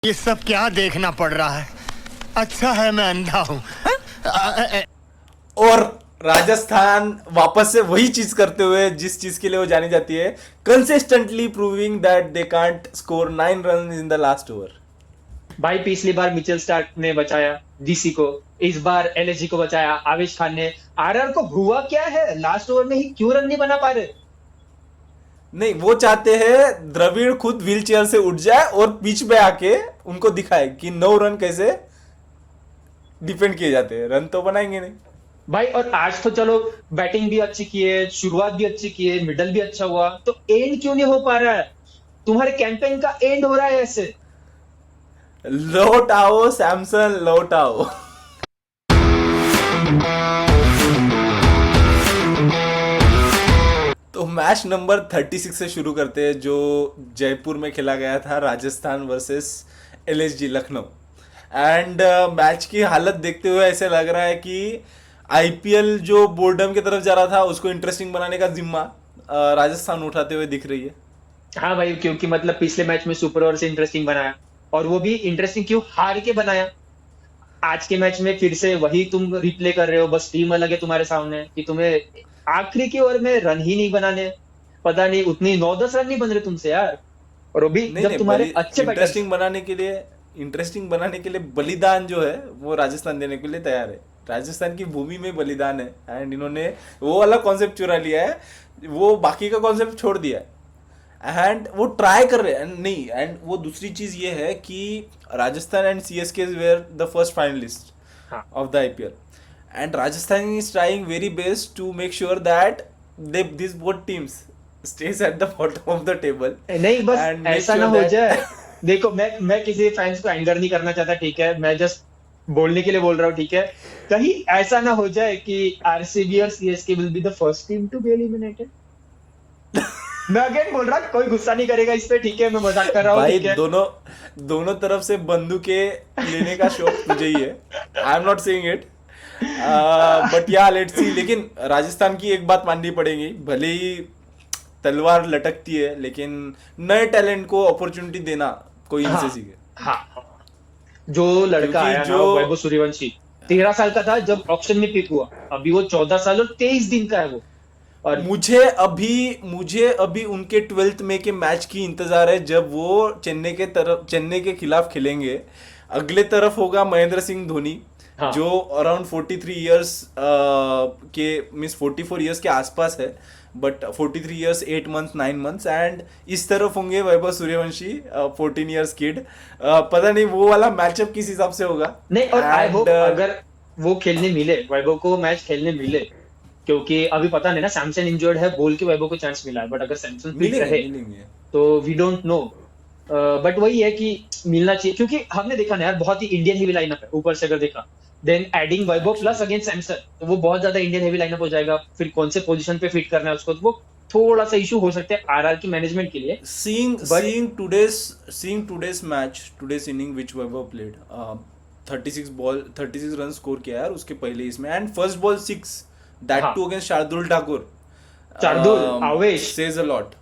ये सब क्या देखना पड़ रहा है? अच्छा है मैं अंधा हूँ। और राजस्थान वापस से वही चीज करते हुए जिस चीज के लिए वो जानी जाती है, consistently proving that they can't score 9 run in the last over. भाई पिछली बार मिचेल स्टार्क ने बचाया डीसी को, इस बार एलएसजी को बचाया आवेश खान ने। आरआर को हुआ क्या है, लास्ट ओवर में ही क्यों रन नहीं बना पा रहे? नहीं, वो चाहते हैं द्रविड़ खुद व्हील चेयर से उठ जाए और पिच पे आके उनको दिखाए कि 9 रन कैसे डिफेंड किए जाते हैं। रन तो बनाएंगे नहीं भाई। और आज तो चलो बैटिंग भी अच्छी की है, शुरुआत भी अच्छी की है, मिडल भी अच्छा हुआ, तो एंड क्यों नहीं हो पा रहा है? तुम्हारे कैंपेन का एंड हो रहा है ऐसे। लौट आओ सैमसन, लौट आओ। तो मैच नंबर 36 से शुरू करते हैं, जो जयपुर में खेला गया था, Rajasthan versus LSG Lucknow. And match की हालत देखते हुए ऐसे लग रहा है कि आईपीएल जो बोर्डम की तरफ जा रहा था उसको इंटरेस्टिंग बनाने का जिम्मा राजस्थान उठाते हुए दिख रही है। हाँ भाई, क्योंकि मतलब पिछले मैच में सुपर ओवर से इंटरेस्टिंग बनाया, और वो भी इंटरेस्टिंग क्यों, हार के बनाया। आज के मैच में फिर से वही तुम रिप्ले कर रहे हो, बस टीम अलग है तुम्हारे सामने, कि तुम्हें आखिरी के ओवर में रन ही नहीं बनाने। पता नहीं उतनी 9-10 रन नहीं बन रहे तुमसे यार, और वो भी नहीं जब नहीं, तुम्हारे अच्छे बैटर्स। इंटरेस्टिंग बनाने के लिए बलिदान जो है वो राजस्थान देने के लिए तैयार है। राजस्थान की भूमि में बलिदान है, एंड इन्होंने वो वाला कॉन्सेप्ट चुरा लिया है, वो बाकी का कॉन्सेप्ट छोड़ दिया है। एंड वो ट्राई कर रहे हैं नहीं। एंड वो दूसरी चीज ये है कि Rajasthan and CSK were the first finalist हाँ। Of the IPL, and Rajasthan is trying very best to make sure that they this both teams stage at the bottom of the table. नहीं, बस ऐसा ना हो जाए। देखो, मैं किसी फैंस को एंगर नहीं करना चाहता, ठीक है, मैं जस्ट बोलने के लिए बोल रहा हूँ, ठीक है। कहीं ऐसा ना हो जाए कि आरसीबी और CSK will be the first team to be eliminated. मैं अगेन बोल रहा, कोई गुस्सा नहीं करेगा इस पे, ठीक है, मैं मजाक कर रहा हूँ, भाई ठीक है। दोनों तरफ से बंदूकें लेने का शौक तुझे ही है। आई am not saying it, but या लेट्स सी। लेकिन राजस्थान की एक बात माननी पड़ेगी, भले ही तलवार लटकती है, लेकिन नए टैलेंट को अपॉर्चुनिटी देना कोई इनसे हाँ, सीखे। हाँ। जो लड़का क्योंकि आया ना, वैभव सूर्यवंशी 13 साल का था जब ऑक्शन में पिक हुआ, अभी वो 14 साल और 23 दिन का है वो। और मुझे अभी उनके 12th में के मैच की इंतजार है, जब वो चेन्नई के खिलाफ खेलेंगे। अगले तरफ होगा महेंद्र सिंह धोनी, हाँ। जो अराउंड 43 इयर्स के मीन्स 44 इयर्स के आसपास है, but 43 years 8 months 9 months. And इस तरफ होंगे वैभव सूर्यवंशी 14 इयर्स किड। पता नहीं वो वाला मैचअप किस हिसाब से होगा। नहीं, और आई होप अगर वो खेलने मिले, वैभव को मैच खेलने मिले, क्योंकि अभी पता नहीं ना, सैमसन इंजर्ड है बोल के वैभव को चांस मिला है, बट अगर सैमसन फिट रहे मिलेंगे तो वी डोंट नो। बट वही है कि मिलना चाहिए, क्योंकि हमने देखा ना यार, बहुत ही इंडियन हेवी लाइनअप है ऊपर से अगर देखा, देन एडिंग वैभव प्लस अगेन सैमसन, तो वो बहुत ज्यादा इंडियन हेवी लाइनअप हो जाएगा। फिर कौन से पोजीशन पे फिट करना है उसको, तो वो थोड़ा सा इशू हो सकता है आरआर की मैनेजमेंट के लिए। seeing today's match, today's inning which Vaibhav played, 36 run score किया यार उसके पहले इसमें, एंड फर्स्ट बॉल 6, दैट हाँ। Two against Shardul Thakur. Avesh says a lot.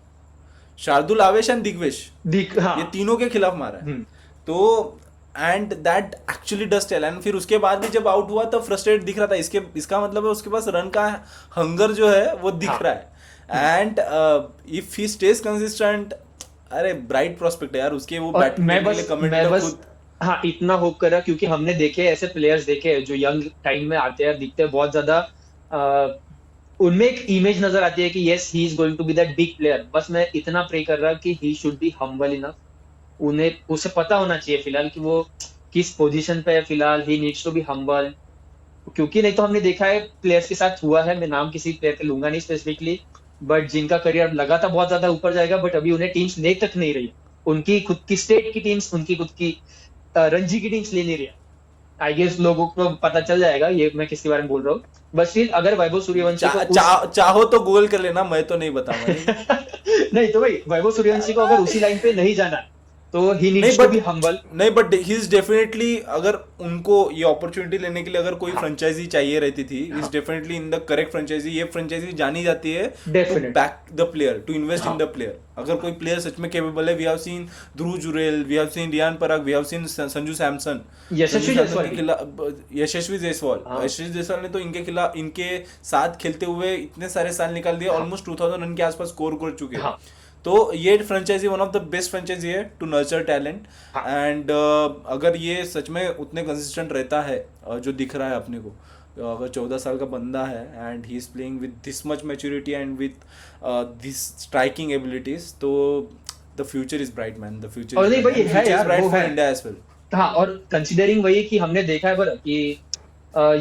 Shardul, आवेश एंड दिग्वेश, हाँ। ये तीनों के खिलाफ मारा है। तो and that actually does tell. And फिर उसके बाद भी जब आउट हुआ तब फ्रस्ट्रेट दिख रहा था। इसका मतलब है उसके पास रन का हंगर जो है वो दिख हाँ। रहा है। And if he stage consistent, अरे ब्राइट प्रोस्पेक्ट है यार उसके। वो बैटिंग के लिए कमेंट खुद। हाँ, इतना होप कर रहा, क्योंकि हमने देखे ऐसे प्लेयर्स देखे हैं जो यंग टाइम में आते हैं, दिखते हैं बहुत ज्यादा, उनमें एक इमेज नजर आती है कि yes he is going to be that big player. बस मैं इतना प्रे कर रहा कि he should be humble enough. उसे पता होना चाहिए फिलहाल कि वो किस पोजीशन पे है फिलहाल, he needs to be humble. क्योंकि नहीं तो हमने देखा है प्लेयर्स के साथ हुआ है, मैं नाम किसी प्लेयर का लूंगा नहीं स्पेसिफिकली, बट जिनका करियर लगा था बहुत ज्यादा ऊपर जाएगा, बट अभी उन्हें टीम्स ले तक नहीं रही। उनकी खुद की स्टेट की टीम्स, उनकी खुद की रणजी की टीम्स ले नहीं रही। आई गेस लोगों को पता चल जाएगा ये मैं किसके बारे में बोल रहा हूँ। बस फिर अगर वैभव सूर्यवंशी को चाहो तो गूगल कर लेना, मैं तो नहीं बताऊंगा। नहीं तो भाई, वैभव सूर्यवंशी को अगर उसी लाइन पे नहीं जाना, तो ही नहीं needs to but be humble. नहीं बट ही इज डेफिनेटली, अगर उनको ये अपॉर्चुनिटी लेने के लिए अगर कोई हाँ फ्रेंचाइजी चाहिए रहती थी, इज हाँ definitely in the correct franchise. ये फ्रेंचाइजी जानी जाती है to definitely. Back the player, to invest in हाँ द प्लेयर। अगर कोई प्लेयर सच में केपेबल है, we have seen Dhruv Jurel, we have seen Riyan Parag, we have seen Sanju Samson. Yashasvi Jaiswal के भी। खिलाफ यशस्वी जायसवाल, हाँ यशस्वी जायसवाल ने तो इनके खिलाफ, इनके साथ खेलते हुए इतने सारे साल निकाल दिए, हाँ ऑलमोस्ट 2000 रन के आसपास स्कोर कर चुके हैं। हाँ तो ये franchise one of the best franchise है टू नर्चर टैलेंट। हाँ एंड अगर ये सच में उतने कंसिस्टेंट रहता है, जो दिख रहा है अपने को, अगर 14 साल का बंदा है and he is playing with this much maturity and with this striking abilities, तो the future is bright man, the future और इज नहीं भाई है ब्राइट यार, वो फॉर है। India as well. हाँ, और कंसिडरिंग वही कि हमने देखा है बड़ा कि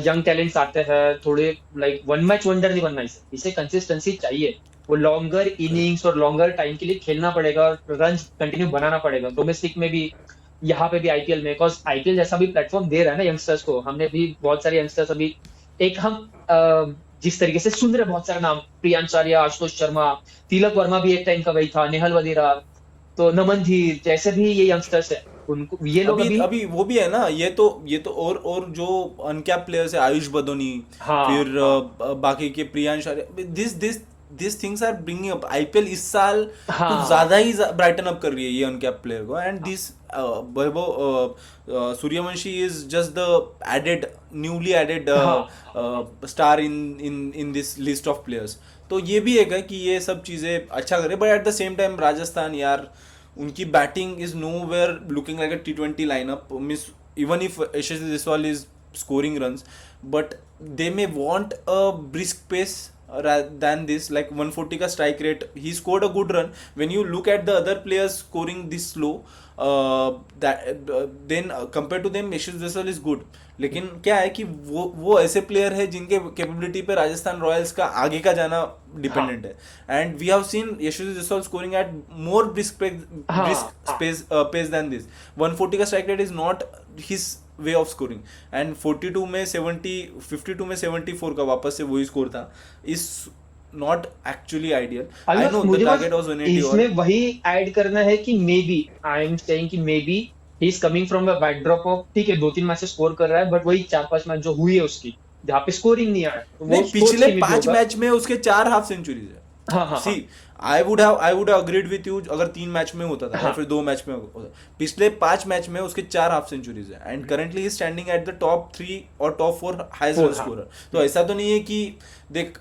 यंग टैलेंट्स आते हैं थोड़े, लाइक वन मैच वंडर नहीं बनना इसे कंसिस्टेंसी चाहिए। वो लॉन्गर इनिंग्स और लॉन्गर टाइम के लिए खेलना पड़ेगा, रन कंटिन्यू बनाना पड़ेगा, डोमेस्टिक में भी, यहाँ पे भी, आईपीएल में। बिकॉज आईपीएल जैसा भी प्लेटफॉर्म दे रहा है ना यंगस्टर्स को, हमने भी बहुत सारे यंगस्टर्स अभी, एक हम जिस तरीके से सुन रहे हैं बहुत सारे नाम, प्रियांश आर्या, आशुतोष शर्मा, तिलक वर्मा भी एक टाइम का वही था, नेहल वधेरा, तो नमन धीर जैसे भी ये यंगस्टर्स है, उनको ये लोग अभी अभी। अभी वो भी है ना, ये तो और जो अनकैप प्लेयर्स है, आयुष बदोनी, हाँ फिर हाँ बाकी के Priyansh Arya, this things are bringing up. IPL इस साल कुछ हाँ ज्यादा ही ब्राइटन अप कर रही है ये अनकैप प्लेयर को। And this Vaibhav Suryavanshi is just the added, newly added हाँ star in this list of players. तो ये भी एक है कि ये सब चीजें अच्छा करे, but at the same time Rajasthan यार, उनकी batting is nowhere looking like a T20 lineup. Means even if Yashasvi Jaiswal is scoring runs, but they may want a brisk pace than this, like 140 का strike rate. He scored a good run. When you look at the other players scoring this slow, then compared to them, Yashasvi Jaiswal is good. लेकिन क्या है कि वो ऐसे player है जिनके capability पे राजस्थान रॉयल्स का आगे का जाना डिपेंडेंट है। And we have seen Yashasvi Jaiswal scoring at more brisk pace than this. 140 का strike rate is not his way of scoring. And 42 में 52 में 74 का वापस से वही स्कोर था, is not actually ideal. I know the target was 180 और इसमें वही ऐड करना है कि maybe, I am saying कि maybe he is coming from a backdrop of, ठीक है 2-3 मैच से स्कोर कर रहा है, बट वही 4-5 मैच जो हुई है उसकी जहाँ पे स्कोरिंग नहीं आया, तो वो नहीं, स्पोर्ट्स पिछले की भी 5 होगा। मैच में उसके 4 हाफ सेंचुरीज है। हाँ हाँ हाँ see I would have agreed with you अगर 3 मैच में होता था, हाँ या फिर 2 मैच में होता। पिछले 5 मैच में उसके 4 हाफ सेंचुरीज है। And currently he standing at the top 3 और टॉप 4 हाईएस्ट रन हाँ स्कोरर। तो ऐसा तो नहीं है कि देख,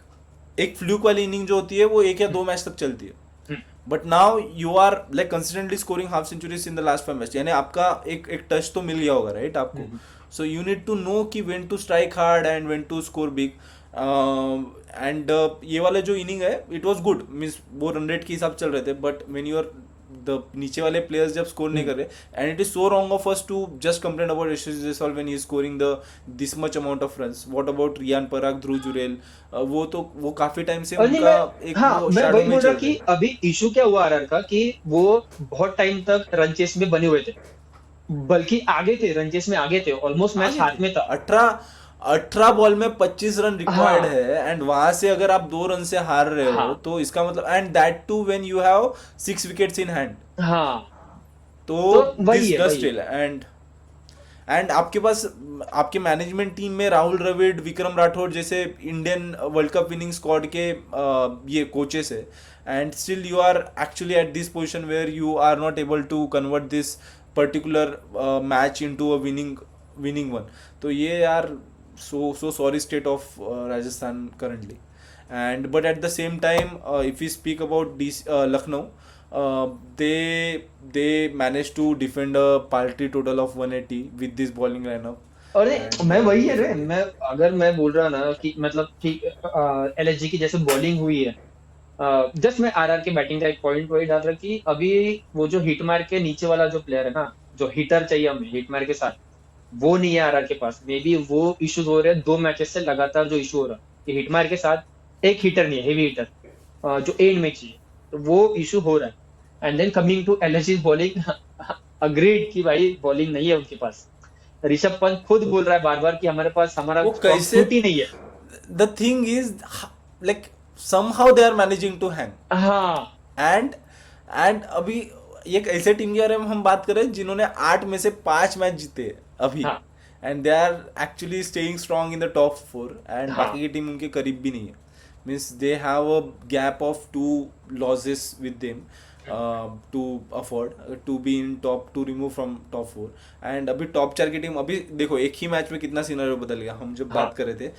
एक फ्लूक वाली इनिंग जो होती है वो 1 या 2 मैच तक चलती है, but now you are like consistently scoring half centuries in the last 5 match. यानी आपका एक टच तो मिल गया होगा, राइट आपको। So you need to know कि when to strike hard and when to score big. And ये वाला जो इनिंग है, इट वाज गुड, मींस वो रन रेट के हिसाब चल रहे थे, but when you are the नीचे वाले प्लेयर्स जब स्कोर नहीं कर रहे, and it is so wrong of us to just complain about Yashasvi Jaiswal when he is scoring the this much amount of runs. What about Riyan Parag, Dhruv Jurel, वो काफी टाइम से और नहीं, उनका मैं एक हाँ वो मैं shadow वही में बोल चल रहा रहा कि है। अभी इशू क्या हुआ आरआर का कि वो बहुत टाइम तक रन चेस में बने हुए थे, बल्कि आगे थे, रन चेस में आगे थे, ऑलमोस्ट मैच हाथ में था। 18 बॉल में 25 रन रिक्वायर्ड हाँ है, एंड वहां से अगर आप 2 रन से हार रहे हो, हाँ तो इसका मतलब, and that too when you have 6 wickets in hand, हाँ तो तो वही दिस है डज वही स्टिल। एंड आपके पास, आपके मैनेजमेंट टीम में राहुल द्रविड़, विक्रम राठौर जैसे Indian world cup winning squad के ये कोचेस है, and still you are actually at this position where you are not able to convert this particular match into a winning one. तो ये यार so sorry state of Rajasthan currently. And but at the same time, if we speak about Lucknow, they managed to defend a paltry total of 180 with this bowling lineup. अरे And मैं वही है रे, मैं बोल रहा ना कि मतलब ठीक, एलएसजी की जैसे बॉलिंग हुई है, जस्ट मैं आरआर के बैटिंग का एक पॉइंट वही डाल रहा कि अभी वो जो हिट मार के नीचे वाला जो प्लेयर है ना, जो हिटर चाहिए हमें हिट मार के साथ, वो नहीं है आरआर के पास। मे बी वो इश्यूज हो रहे हैं 2 मैचेस से लगातार, जो इशू हो रहा है कि हिट मार के साथ एक हिटर नहीं है, हेवी हिटर जो एंड में चाहिए, तो वो इशू हो रहा है। And then coming to LSG bowling, agreed कि भाई बॉलिंग नहीं है उनके पास। ऋषभ पंत खुद बोल रहा है बार बार कि हमारे पास हमारा वो कैसे, ही नहीं है। the thing is like somehow they are managing to hang. हाँ एंड अभी एक ऐसे टीम के बारे में हम बात करें जिन्होंने 8 में से 5 मैच जीते अभी, हाँ and they are actually staying strong in the top 4, and हाँ बाकी की टीम उनके करीब भी नहीं है. Means they have a gap of 2 losses with them to afford to be in top, to remove from top 4. And अभी top 4 की टीम, अभी देखो एक ही मैच में कितना सिनेरियो बदल गया. हम जब हाँ बात कर रहे थे,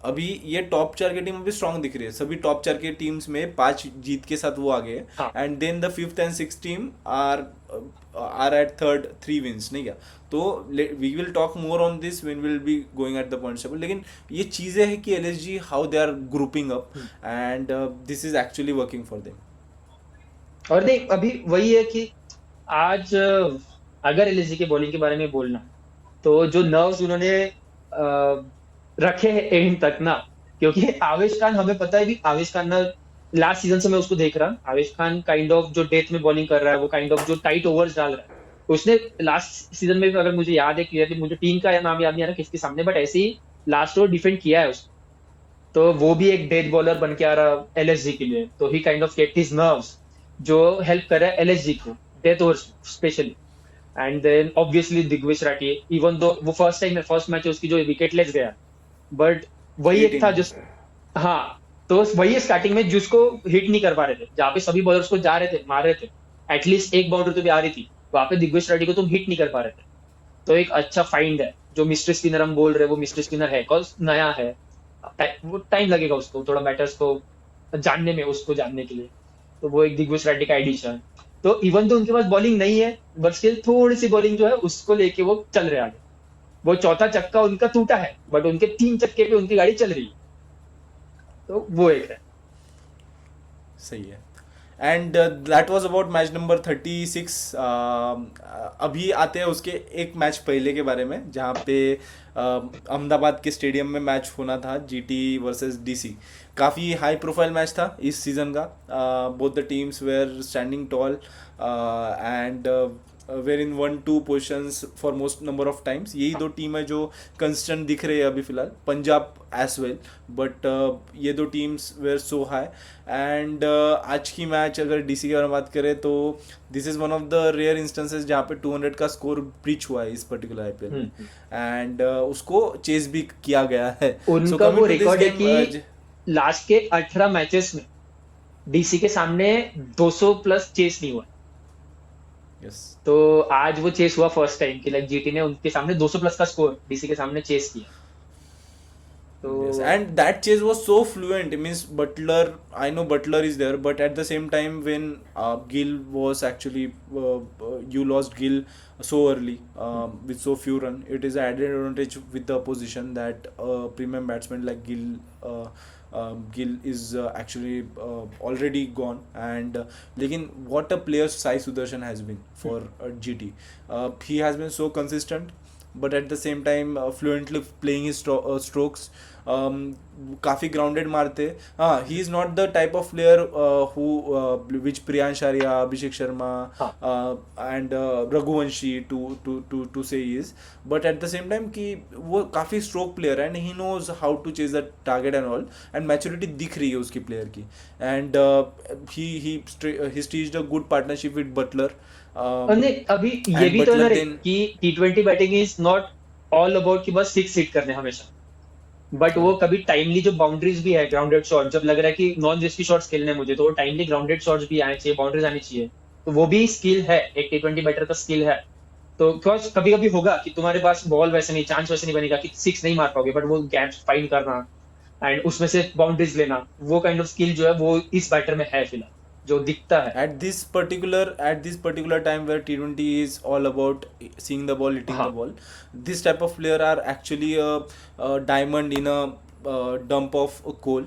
अभी ये टॉप 4 की टीम अभी स्ट्रांग दिख रही है. सभी टॉप 4 की टीम्स में 5 जीत के साथ वो आगे है, हाँ and then the 5th and 6th team are at third 3 wins, नहीं क्या. तो we will talk more on this when will be going at the point table. लेकिन ये चीज़ें हैं कि LSG how they are grouping up, and this is actually working for them. और देख अभी वही है कि आज अगर एलएसजी के बॉलिंग के बारे में बोलना, तो जो नर्व्स उन्होंने रखे हैं एंड तक ना, क्योंकि आवेश खान, हमें पता है भी आवेश खान ना, लास्ट सीजन से मैं उसको देख रहा, आवेश खान काइंड ऑफ जो डेथ में बॉलिंग कर रहा है, वो काइंड ऑफ जो टाइट ओवर्स डाल रहा है, उसने लास्ट सीजन में, अगर मुझे याद है क्लियरली, मुझे टीम का नाम याद नहीं आ रहा किसके सामने, बट ऐसे ही लास्ट ओवर डिफेंड किया है उसने. तो वो भी एक डेथ बॉलर बन के आ रहा एलएसजी के लिए, तो he kind of kept his nerves, जो हेल्प कर रहा है एलएसजी को death over specially. And then obviously Digvesh Rathi, even though वो फर्स्ट मैच उसकी जो विकेट लेस गया, बट वही एक था जो, हाँ, तो वही स्टार्टिंग में जिसको हिट नहीं कर पा रहे थे, जहाँ पे सभी बॉलर्स को जा रहे थे, मार रहे थे, एटलीस्ट एक बाउंड्री तो भी आ रही थी, वहां पे दिग्विश रेड्डी को तुम हिट नहीं कर पा रहे थे. तो एक अच्छा फाइंड है. जो मिस्ट्री स्पिनर हम बोल रहे हैं, वो मिस्ट्री स्पिनर है, कॉज नया है, वो टाइम लगेगा उसको थोड़ा बैटर्स को जानने में, उसको जानने के लिए. तो वो एक दिग्विश रेड्डी का एडिशन. तो इवन तो उनके पास बॉलिंग नहीं है, बट स्टिल थोड़ी सी बॉलिंग जो है उसको लेके वो चल रहे आगे. वो चौथा चक्का उनका टूटा है, बट उनके 3 चक्के पे उनकी गाड़ी चल रही है. तो वो एक है. सही है. And that was about match number 36. अभी आते हैं उसके एक मैच पहले के बारे में, जहाँ पे अहमदाबाद के स्टेडियम में मैच होना था, GT वर्सेस DC. काफ़ी हाई प्रोफाइल मैच था इस सीज़न का. Both the teams were standing tall and were in 1-2 positions for most number of times. यही दो टीम है जो कंस्टेंट दिख रही है अभी फिलहाल, पंजाब एज वेल, बट ये दो teams were so high. And आज की मैच अगर DC के बारे में बात करें, तो this is one of the rare instances जहाँ पे 200 का स्कोर ब्रीच हुआ है इस पर्टिकुलर IPL में, एंड उसको चेस भी किया गया है. उनका वो रिकॉर्ड है कि लास्ट के 18 मैचेस में DC के सामने 200 प्लस चेस नहीं हुआ. Yes. तो आज वो चेस हुआ फर्स्ट टाइम कि लाइक GT ने उनके सामने 200 प्लस का स्कोर DC के सामने चेस किया. तो Yes, and that chase was so fluent. It means Butler, I know Butler is there, but at the same time when Gill was actually you lost Gill so early with so few run, it is an added advantage with the opposition that premium batsman like Gill is actually already gone. And लेकिन what a player Sai Sudarshan has been for GT. He has been so consistent, but at the same time fluently playing his strokes. काफ़ी grounded मारते. हाँ, he is not the type of player who which Priyansh Arya, Abhishek Sharma and Raghuvanshi to say is, but at the same time कि वो काफ़ी stroke player है, and he knows how to chase the target and all, and maturity दिख रही है उसकी player की. And he stitched a good partnership with Buttler. अभी ये भी तो ना कि T20 batting is not all about कि बस 6 हिट करने हमेशा, बट वो कभी टाइमली जो बाउंड्रीज भी है, ग्राउंडेड शॉट, जब लग रहा है कि नॉन रिस्की शॉट्स खेलने हैं मुझे, तो वो टाइमली ग्राउंडेड शॉट्स भी आने चाहिए, बाउंड्रीज आनी चाहिए. तो वो भी स्किल है, एक T20 बैटर का स्किल है. तो बिकॉज कभी कभी होगा कि तुम्हारे पास बॉल वैसे नहीं, चांस वैसे नहीं बनेगा कि 6 नहीं मार पाओगे, बट वो गैप्स फाइंड करना एंड उसमें से बाउंड्रीज लेना, वो काइंड ऑफ स्किल जो है वो इस बैटर में है फिलहाल, जो दिखता है. At this particular time where T20 is all about seeing the ball, hitting the ball, this type of player are actually a diamond in a dump of coal.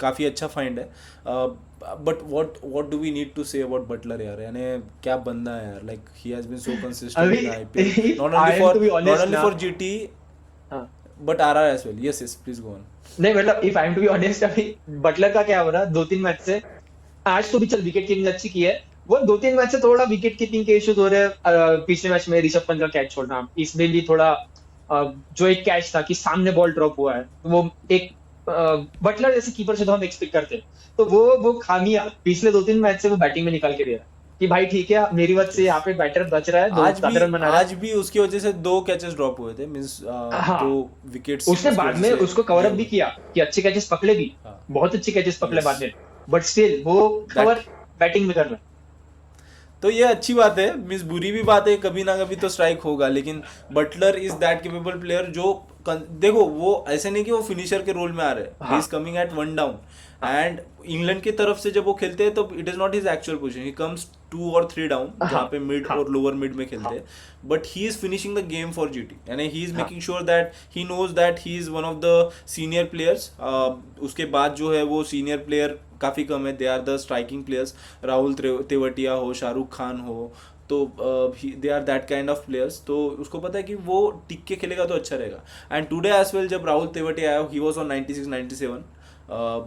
काफ़ी अच्छा find है. But what do we need to say about Butler यार? यानी क्या बंदा है यार, like he has been so consistent in the IPL, not only for GT but RR as well. Yes, please go on. नहीं मतलब if I am to be honest, अभी Buttler का क्या हो रहा है 2-3 मैच से, आज तो भी चल विकेट कीपिंग अच्छी की है, वो 2-3 मैच से थोड़ा विकेट कीपिंग के इश्यूज हो रहे हैं. पिछले मैच में ऋषभ पंत का कैच छोड़ना, इसमें भी थोड़ा जो एक कैच था कि सामने बॉल ड्रॉप हुआ है, तो वो एक बटलर जैसे कीपर से तो हम एक्सपेक्ट करते हैं, तो वो खामियां पिछले 2-3 मैच से वो बैटिंग में निकाल के दे रहा है. कि भाई ठीक है मेरी वजह से यहाँ पे बैटर बच रहा है, दो आज ज्यादा रन बना रहा है। आज भी उसकी वजह से 2 कैचेस ड्रॉप हुए थे, मींस हाँ 2 विकेट्स उसने उसकी बाद वजह में से उसको कवर गए अप भी हुए। किया कि अच्छे कैचेस पकड़े भी, हाँ बहुत अच्छे कैचेस पकड़े यस बाद में, बट स्टिल वो दैट कवर बैटिंग में कर रहा है। तो ये अच्छी बात है, मीन्स बुरी भी बात है, कभी ना कभी तो स्ट्राइक होगा, लेकिन Buttler is that capable player जो देखो वो ऐसे नहीं कि वो फिनिशर के रोल में आ रहे हैं, ही हाँ इज कमिंग एट 1 डाउन। हाँ एंड इंग्लैंड की तरफ से जब वो खेलते हैं तो it is not his actual position, he comes 2 और 3 डाउन हाँ जहाँ पे मिड हाँ और लोअर मिड में खेलते हाँ हैं, but he is finishing the game for GT, यानी ही इज हाँ making sure that he knows that he is one of the senior players. उसके बाद जो है वो सीनियर प्लेयर काफ़ी कम है, they are the striking players, Rahul Tewatia हो, शाहरुख खान हो, तो they are that kind of players, तो उसको पता है कि वो टिक के खेलेगा तो अच्छा रहेगा। एंड टुडे एज वेल जब राहुल तेवटिया आया, he was on 96-97,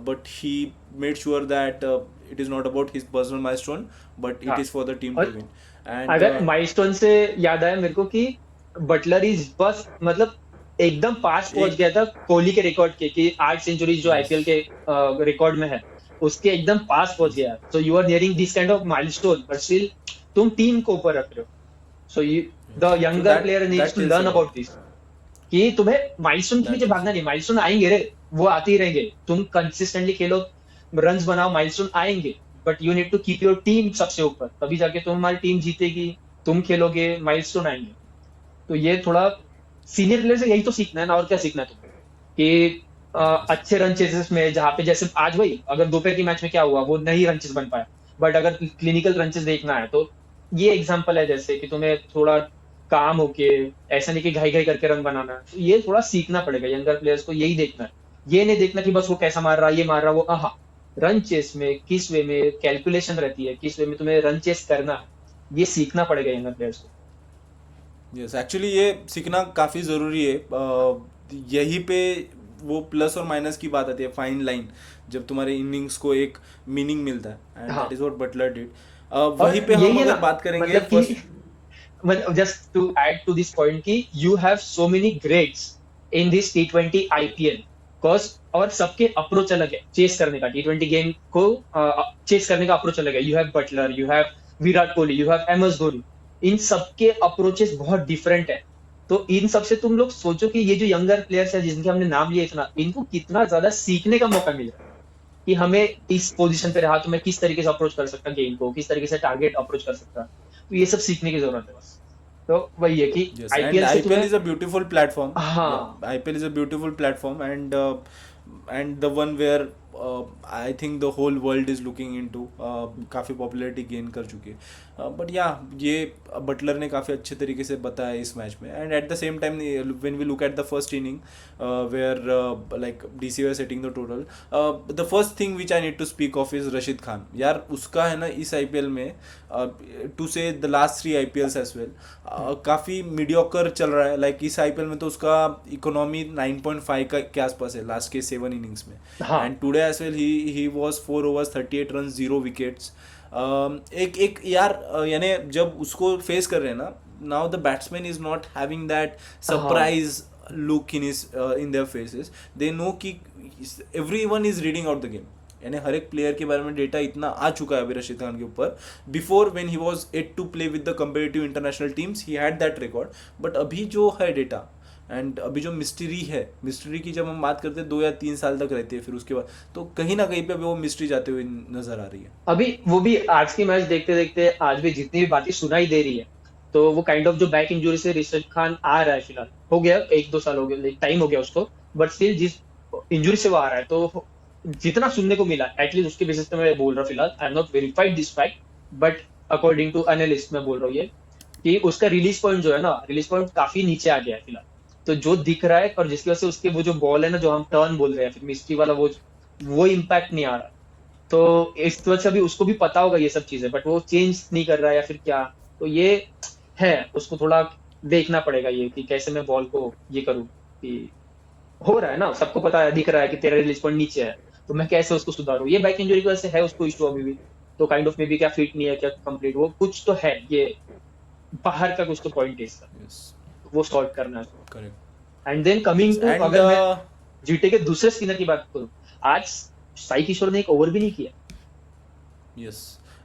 but he made sure that it is not about his personal milestone, but it हाँ। Is for the team to और विन। एंड अगर माइलस्टोन से याद आया मेरे को कि बटलर इज बस मतलब एकदम पास पहुंच एक गया था कोहली के रिकॉर्ड के, कि 8 सेंचुरीज जो यस आईपीएल के रिकॉर्ड में है उसके एकदम पास पहुंच यस गया। So you are nearing this kind of milestone, but still तुम टीम को ऊपर रख रहे हो। So you the so younger player needs that to tells learn a lot, about this, कि तुम्हें माइलस्टोन के दैट पीछे टेल्स भागना नहीं, माइलस्टोन आएंगे रे, वो आते ही रहेंगे, तुम कंसिस्टेंटली खेलो, रन्स बनाओ, माइलस्टोन आएंगे, but you need to keep your team सबसे ऊपर, तभी जाके तुम्हारी टीम जीतेगी, तुम खेलोगे, माइलस्टोन आएंगे। तो ये थोड़ा सीनियर प्लेयर से यही तो सीखना है ना, और क्या सीखना है तुम्हें, कि यस अच्छे रन चेसेस में, जहाँ पे जैसे आज वही अगर दोपहर की मैच में क्या हुआ, वो नहीं रन चेस बन पाया, बट अगर क्लिनिकल रन चेस देखना है तो ये एग्जांपल है, जैसे कि तुम्हें थोड़ा काम होके, ऐसा नहीं कि घाई घाई करके रन बनाना है, तो ये थोड़ा सीखना पड़ेगा यंगर प्लेयर्स को, यही देखना है, ये नहीं देखना कि बस वो कैसा मार रहा है, ये मार रहा है, वो हाँ रन चेस में किस वे में कैलकुलेशन रहती है, किस वे में तुम्हें रन चेस करना है, ये सीखना पड़ेगा यंगर प्लेयर्स को। यस एक्चुअली ये सीखना काफ़ी ज़रूरी है। यहीं पे वो प्लस और माइनस की बात आती है, फाइन लाइन, जब तुम्हारे इनिंग्स को एक मीनिंग मिलता है, एंड दैट हाँ इज व्हाट बटलर डिड। और वहीं पे यही हम है ना, अगर बात करेंगे मतलब कि फर्स्ट। मतलब just to add to this point कि you have so many greats in this T20 IPL, cause और सबके अप्रोच अलग है चेस करने का, T20 गेम को चेस करने का अप्रोच अलग है। You have Buttler, you have Virat Kohli, you have MS Dhoni, इन सबके अप्रोचेस बहुत डिफरेंट है। तो इन सबसे तुम लोग सोचो कि ये जो यंगर प्लेयर्स है जिनके हमने नाम लिए इतना, इनको कितना ज्यादा सीखने का मौका मिल रहा है कि हमें इस पोजीशन पे रहा तो मैं किस तरीके से अप्रोच कर सकता गेम को, किस तरीके से टारगेट अप्रोच कर सकता, तो ये सब सीखने की जरूरत है बस। तो वही है कि Yes, and आईपीएल से IPL तुम्हें, is a beautiful platform. Yeah, हाँ IPL is a beautiful platform, and the one where I think the whole world is looking into. काफ़ी पॉपुलैरिटी गेन कर चुकी है, बट या ये बटलर ने काफ़ी अच्छे तरीके से बताया इस मैच में। And at the same time when we look at the first inning where like DC were setting the total, the first thing which I need to speak of is Rashid Khan. यार उसका है ना इस IPL में, to say the last 3 IPLs as well, काफ़ी mediocre चल रहा है। लाइक इस IPL में तो उसका इकोनॉमी 9.5 के आसपास है लास्ट के 7 इनिंग्स में, हाँ and today as well he was 4 overs 38 runs 0 wickets. एक यार यानी जब उसको फेस कर रहे हैं ना, now the batsman is not having that surprise look in their faces, they know कि everyone is reading out the game, यानी हर एक प्लेयर के बारे में डेटा इतना आ चुका है अभी रशीद खान के ऊपर। Before when he was at to play with the comparative international teams he had that record, but अभी जो है डेटा एंड अभी जो मिस्ट्री है, मिस्ट्री की जब हम बात करते हैं 2 या 3 साल तक रहती है, फिर उसके बाद तो कहीं ना कहीं पे अभी वो मिस्ट्री जाते हुए नजर आ रही है। अभी वो भी आज की मैच देखते देखते आज भी जितनी भी बातें सुनाई दे रही है, तो वो काइंड ऑफ जो बैक इंजरी से ऋषभ खान आ रहा है, फिलहाल हो गया 1-2 साल हो गया, टाइम हो गया उसको, बट स्टिल जिस इंजरी से वो आ रहा है, तो जितना सुनने को मिला एटलीस्ट उसके बेसिस पे मैं बोल रहा हूँ, फिलहाल I am not verified this fact, but according to analyst मैं बोल रहा हूँ ये, कि उसका रिलीज पॉइंट जो है ना, रिलीज पॉइंट काफी नीचे आ गया है फिलहाल। तो जो दिख रहा है और जिसकी वजह से उसके वो जो बॉल है ना, जो हम टर्न बोल रहे हैं, फिर मिस्ट्री वाला वो इम्पैक्ट नहीं आ रहा। तो इस वजह से अभी उसको भी पता होगा ये सब चीजें, बट वो चेंज नहीं कर रहा है या फिर क्या, तो ये है, उसको थोड़ा देखना पड़ेगा ये कि कैसे मैं बॉल को ये करूँ, कि हो रहा है ना, सबको पता है, दिख रहा है कि तेरा रिलीज पॉइंट नीचे है, तो मैं कैसे उसको सुधारूं। ये बैक इंजरी की वजह से है उसको इशू अभी भी, तो काइंड ऑफ मे बी क्या फिट नहीं है, क्या कंप्लीट, वो कुछ तो है, ये बाहर का कुछ तो पॉइंट है इसका, यस वो सॉर्ट करना है। Correct. And then coming to, and अगर मैं जीटी के दूसरे स्पिनर की बात करूं, आज साई किशोर ने एक ओवर भी नहीं किया। यस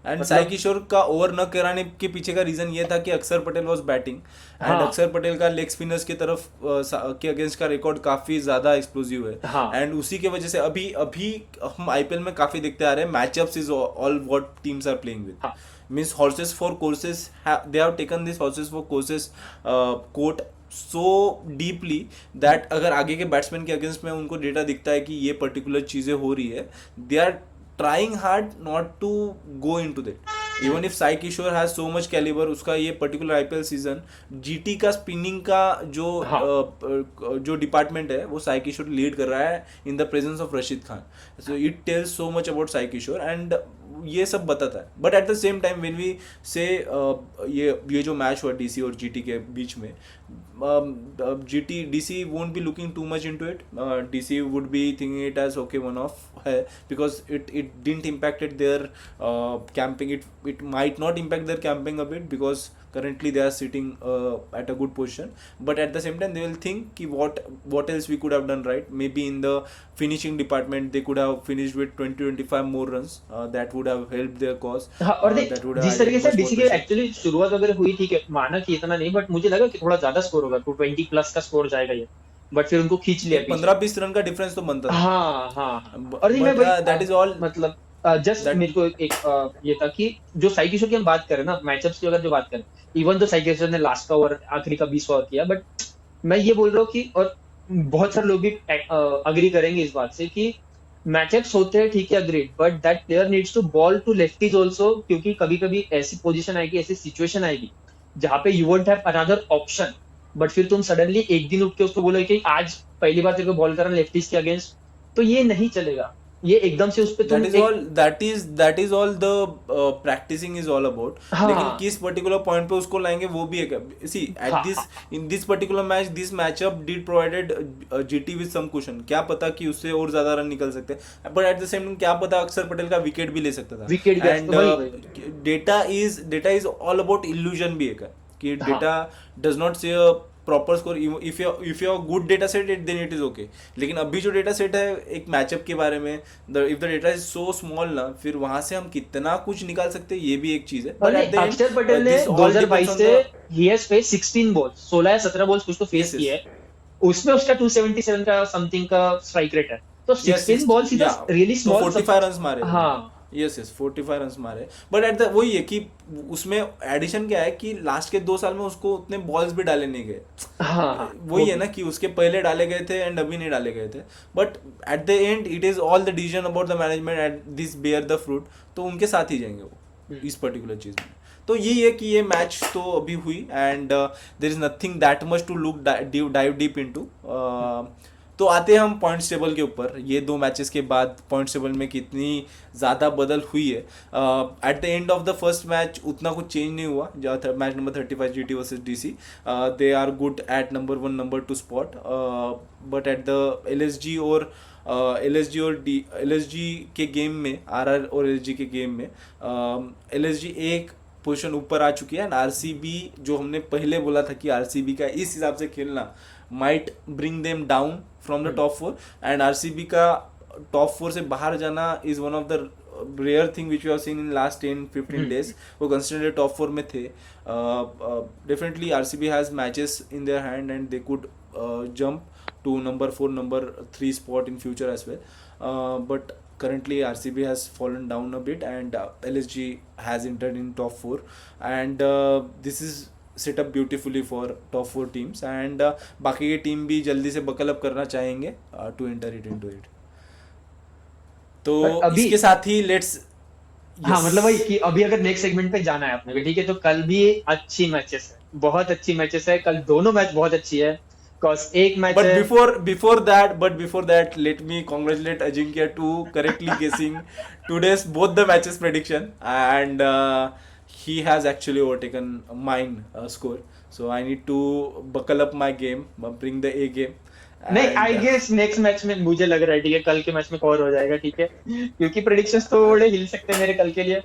एंड साई किशोर का ओवर न कराने के पीछे का रीजन ये था कि अक्षर पटेल वाज बैटिंग एंड हाँ। अक्षर पटेल का लेग स्पिनर्स की तरफ के अगेंस्ट का रिकॉर्ड काफी ज्यादा एक्सप्लोसिव है हाँ। एंड उसी के वजह से अभी अभी हम आईपीएल में काफी देखते आ रहे हैं matchups is all what teams are playing with हाँ। means horses for courses they have taken this horses for courses quote so deeply that अगर आगे के बैट्समैन के अगेंस्ट में उनको डेटा दिखता है कि ये पर्टिकुलर चीजें हो रही है they are trying hard not to go into that even if Sai Kishore has so much calibre उसका ये पर्टिकुलर आईपीएल सीजन जीटी का स्पिनिंग का जो हाँ। जो डिपार्टमेंट है वो साई किशोर लीड कर रहा है in the presence of Rashid Khan so it tells so much about Sai Kishore and ये सब बताता है but at the same time when we say ये जो मैच हुआ डीसी और जीटी के बीच में GT DC won't be looking too much into it DC would be thinking it as okay one off है because it didn't impacted their camping it might not impact their camping a bit because currently they are sitting at a good position but at the same time they will think ki what else we could have done right maybe in the finishing department they could have finished with 20-25 more runs that would have helped their cause हाँ, और देख that would have जिस तरीके से added much DC more की pressure. Actually शुरुआत वगैरह हुई थी कि माना कि इतना नहीं बट मुझे लगा कि थोड़ा ज्यादा स्कोर होगा 220 प्लस का स्कोर जाएगा ये बट फिर उनको खींच लिया पीछे। 15-20 रन का डिफरेंस तो बनता था हाँ हाँ और नहीं मैं but that is all मतलब जस्ट that- मेरे को एक ये था कि जो साई किशोर की हम बात करें ना मैचअप्स की अगर जो बात करें इवन तो साई किशोर ने लास्ट का ओवर आखिरी का 20 ओवर किया बट मैं ये बोल रहा हूँ कि और बहुत सारे लोग भी अग्री करेंगे इस बात से कि मैचअप्स होते हैं ठीक है agreed but that player needs to bowl to lefties also क्योंकि कभी कभी ऐसी पोजीशन आएगी ऐसी सिचुएशन आएगी जहाँ पे you won't have another option but फिर तुम सडनली एक दिन उठ के उसको बोलो कि आज पहली बार तेरे को बॉल करना लेफ्टीज के अगेंस्ट तो ये नहीं चलेगा ये एकदम से उस पे तुम that is all the practicing is all about हाँ. लेकिन किस पर्टिकुलर पॉइंट पे उसको लाएंगे वो भी एक सी एट हाँ, दिस हाँ. In this particular match this matchup did provided GT with some cushion क्या पता कि उससे और ज्यादा रन निकल सकते हैं but at the same time क्या पता अक्षर पटेल का विकेट भी ले सकता था wicket and data is all about illusion भी एक है कि data does not say proper score if you good data set then it is okay लेकिन अभी जो डेटा सेट है एक मैचअप के बारे में if the data is so small ना फिर वहां से हम कितना कुछ निकाल सकते हैं ये भी एक चीज है अक्षर पटेल ने 2022 से ही हैज फेस 16 बॉल्स 16 या 17 बॉल्स कुछ तो फेस किए है उसमें उसका 277 का समथिंग का स्ट्राइक रेट है तो 16 balls is really small 45 runs मारे हां यस 45 रन्स मारे बट एट द वही है कि उसमें एडिशन क्या है कि लास्ट के 2 साल में उसको उतने बॉल्स भी डाले नहीं गए हाँ वही है ना कि उसके पहले डाले गए थे एंड अभी नहीं डाले गए थे but at the end it is all the decision about the management at this bear the fruit तो उनके साथ ही जाएंगे वो इस पर्टिकुलर चीज में तो यही है कि ये मैच तो अभी हुई and there is nothing that much to look dive deep into तो आते हैं हम पॉइंट्स टेबल के ऊपर ये 2 मैचेस के बाद पॉइंट्स टेबल में कितनी ज़्यादा बदल हुई है at the end of the first match उतना कुछ चेंज नहीं हुआ match number 35 GT versus DC they are good at number 1 number 2 spot but at the LSG और एलएसजी के गेम में आरआर और एलएसजी के गेम में एलएसजी एक पोजीशन ऊपर आ चुकी है एंड आरसीबी जो हमने पहले बोला था कि आरसीबी का इस हिसाब से खेलना might bring them down from the top 4 and RCB का टॉप 4 से बाहर जाना is one of the rare thing which we have seen in last 10-15 days वो कंसिडर टॉप 4 में थे definitely RCB has matches in their hand and they could jump to number 4 number 3 spot in future as well but currently RCB has fallen down a bit and LSG has entered in top 4 and this is set up beautifully for top 4 teams and बाकी के team भी जल्दी से buckle up करना चाहेंगे to enter it into it तो इसके साथ ही लेट्स हाँ मतलब वही कि अभी अगर नेक्स्ट सेगमेंट पे जाना है अपने को ठीक है तो कल भी अच्छी मैचेस है बहुत अच्छी मैचेस है कल दोनों मैच बहुत अच्छी है एक match before that let me congratulate Ajinkya to correctly guessing today's both the matches prediction and he has actually overtaken mine score so I need to buckle up my game bring the A game नहीं I guess next match में मुझे लग रहा है ठीक है कल के मैच में कवर हो जाएगा ठीक है क्योंकि प्रेडिक्शंस तो थोड़े हिल सकते हैं मेरे कल के लिए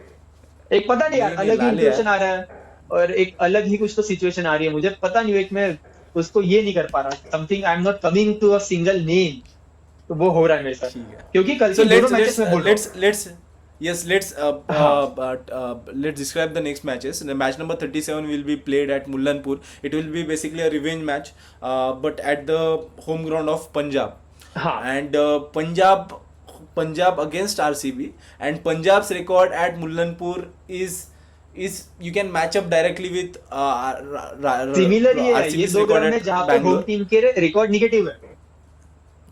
एक पता नहीं यार अलग ही सिचुएशन आ रहा है और एक अलग ही कुछ तो सिचुएशन आ रही है मुझे पता नहीं एक मैं उसको ये नहीं कर पा रहा something I am not coming to a single name तो वो हो रहा है मेरे साथ क्योंकि कल के दोनों मैचेस में बोल Yes, हाँ let's describe the next matches. The match number 37 will be played at Mullanpur. It will be basically a revenge match, but at the home ground of Punjab. हाँ And Punjab against RCB, and Punjab's record at Mullanpur is you can match up directly with similar ही है ये RCB's दो record ground है at जहाँ पे home Bangalore. Team के record negative है.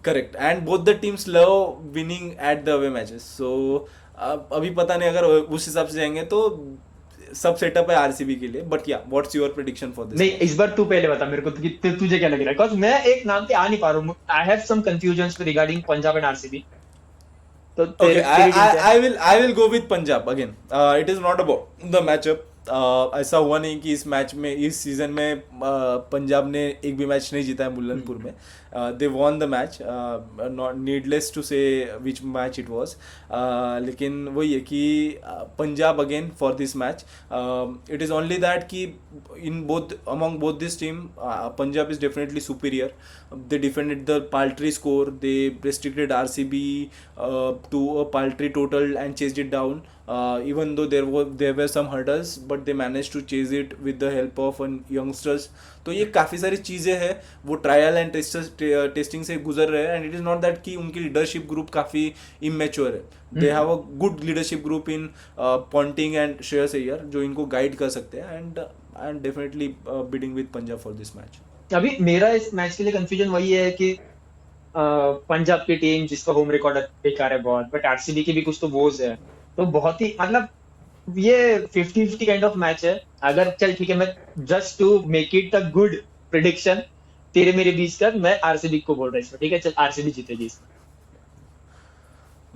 Correct and both the teams love winning at the away matches. So अभी पता नहीं, अगर उस हिसाब से जाएंगे तो सब सेटअप है आरसीबी के लिए. बट या what's your prediction for this? नहीं इस बार तू पहले बता मेरे को तुझे क्या लग रहा है, बिकॉज मैं एक नाम पे आ नहीं पा रहा हूँ. I have some confusion regarding Punjab and RCB. तो Okay, तेरी टीम क्या है? I will go with Punjab again. It is not about the matchup. ऐसा हुआ नहीं कि इस मैच में, इस सीजन में पंजाब ने एक भी मैच नहीं जीता है मुल्लनपुर में. They won the match, not needless to say which match it was. लेकिन वही है कि Punjab again for this match. It is only that कि in both among both this team Punjab is definitely superior. They defended the paltry score. They restricted RCB to a paltry total and chased it down. Even though there were some hurdles, but they managed to chase it with the help of youngsters. तो ये काफ़ी सारी चीज़ें हैं वो trial and testing से गुजर रहे हैं. And it is not that कि उनकी लीडरशिप ग्रुप काफ़ी इमेच्योर है. दे have a good leadership group in Ponting and Shreyas Iyer जो इनको गाइड कर सकते हैं. And definitely bidding with Punjab for this match. अभी मेरा इस मैच के लिए कंफ्यूजन वही है कि पंजाब की टीम जिसका होम रिकॉर्ड बेकार है बहुत, बट आरसीबी की भी कुछ तो वोज है. तो बहुत ही मतलब ये 50-50 काइंड ऑफ मैच है. अगर चल ठीक है, मैं just to make it a good prediction तेरे मेरे बीच का, मैं आरसीबी को बोल रहा हूँ इसमें. ठीक है चल आरसीबी जीतेगी इसमें.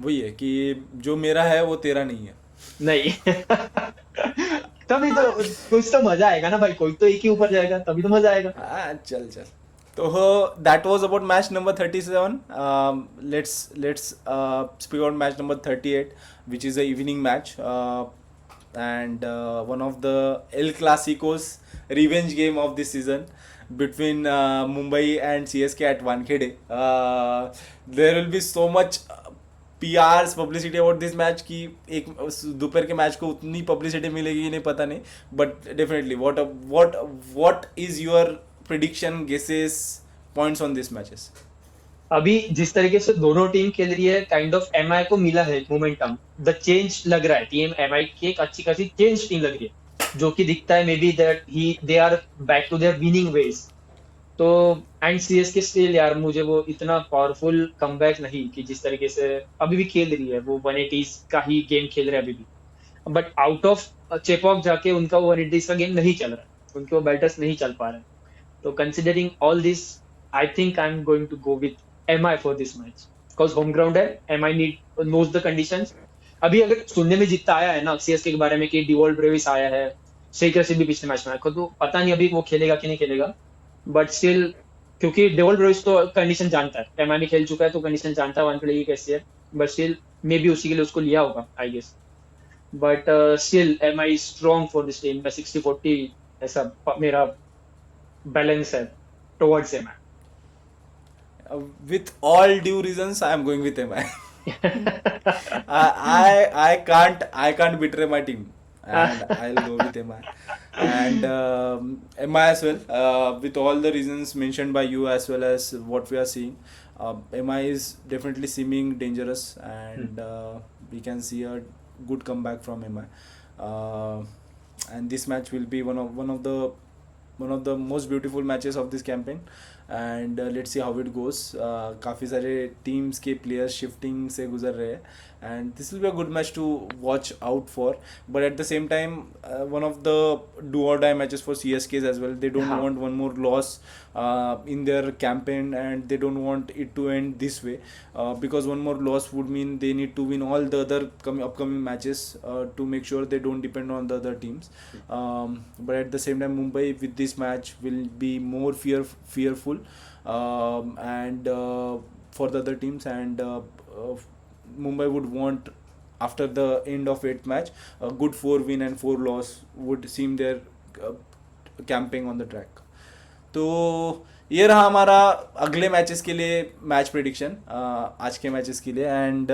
वही है कि जो मेरा है वो तेरा नहीं है. नहीं तभी तो कुछ तो मजा आएगा ना भाई, कोई तो एक ही ऊपर जाएगा तभी तो मजा आएगा. चल चल. तो that was about match number 37. Let's speak about match number 38 which is a evening match, and one of the El Clasicos revenge game of this season between Mumbai and CSK at Wankhede. There will be so much PRs publicity about this match कि एक दोपहर के match को उतनी publicity मिलेगी नहीं पता नहीं. But definitely what is your prediction, guesses, points on this matches? अभी जिस तरीके से दोनों टीम खेल रही है, काइंड ऑफ एमआई को मिला है मोमेंटम, द चेंज लग रहा है. टीम एमआई की एक अच्छी खासी चेंज टीम लग रही है, जो कि दिखता है maybe that they are back to their winning ways. तो एंड सीएसके स्टिल यार मुझे वो इतना पावरफुल कमबैक नहीं कि जिस तरीके से अभी भी खेल रही है, वो 180s का ही गेम खेल रहे हैं अभी भी. बट आउट ऑफ चेपॉक जाके उनका वो 180s का गेम नहीं चल रहा है, उनके वो बैटर्स नहीं चल पा रहे. तो considering all this, I think I am going to go with MI for this match, because home ground है. MI knows the conditions. अभी अगर सुनने में जितना आया है ना सीएसके के बारे में कि डिवॉल्ट ब्रेविस आया है, शेख रशीद भी पिछले मैच में आया, तो पता नहीं अभी वो खेलेगा कि नहीं खेलेगा. बट स्टिल क्योंकि डेवल ब्रोइस तो कंडीशन जानता है, एमआई में खेल चुका है तो कंडीशन जानता है वानखेड़े की कैसी है. बट स्टिल मे बी उसी के लिए उसको लिया होगा I guess. But still MI strong for this team. 60-40 ऐसा मेरा बैलेंस है towards MI. With all due reasons, I am going with MI. I can't betray my team, and I'll go with MI. And MI as well, with all the reasons mentioned by you as well as what we are seeing, MI is definitely seeming dangerous, and we can see a good comeback from MI. And this match will be one of the most beautiful matches of this campaign. And let's see how it goes. काफ़ी सारे teams के players shifting से गुजर रहे हैं, and this will be a good match to watch out for. But at the same time one of the do or die matches for CSK as well. They don't want one more loss in their campaign, and they don't want it to end this way, because one more loss would mean they need to win all the other upcoming matches to make sure they don't depend on the other teams. But at the same time, Mumbai with this match will be more fearful, and for the other teams, and Mumbai would want, after the end of 8th match, a good 4 win and 4 loss would seem their camping on the track. तो ये रहा हमारा अगले matches के लिए match prediction, आज के matches के लिए। And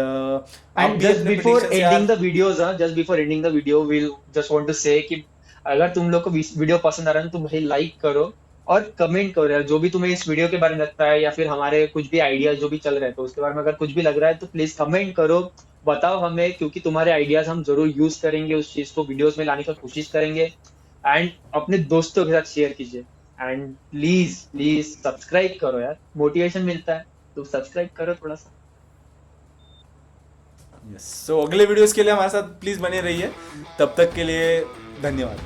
And just before ending the videos, just before ending the video, we'll just want to say कि अगर तुम लोग को वीडियो पसंद आ रहा है तो भाई लाइक करो और कमेंट करो यार, जो भी तुम्हें इस वीडियो के बारे में लगता है या फिर हमारे कुछ भी आइडियाज जो भी चल रहे हैं तो उसके बारे में अगर कुछ भी लग रहा है तो प्लीज कमेंट करो, बताओ हमें, क्योंकि तुम्हारे आइडियाज हम जरूर यूज करेंगे, उस चीज को वीडियोस में लाने की कोशिश करेंगे। एंड अपने दोस्तों के साथ शेयर कीजिए एंड प्लीज प्लीज सब्सक्राइब करो यार, मोटिवेशन मिलता है तो सब्सक्राइब करो थोड़ा सा। सो अगले वीडियोस के लिए हमारे साथ प्लीज बने रहिए, तब तक के लिए धन्यवाद।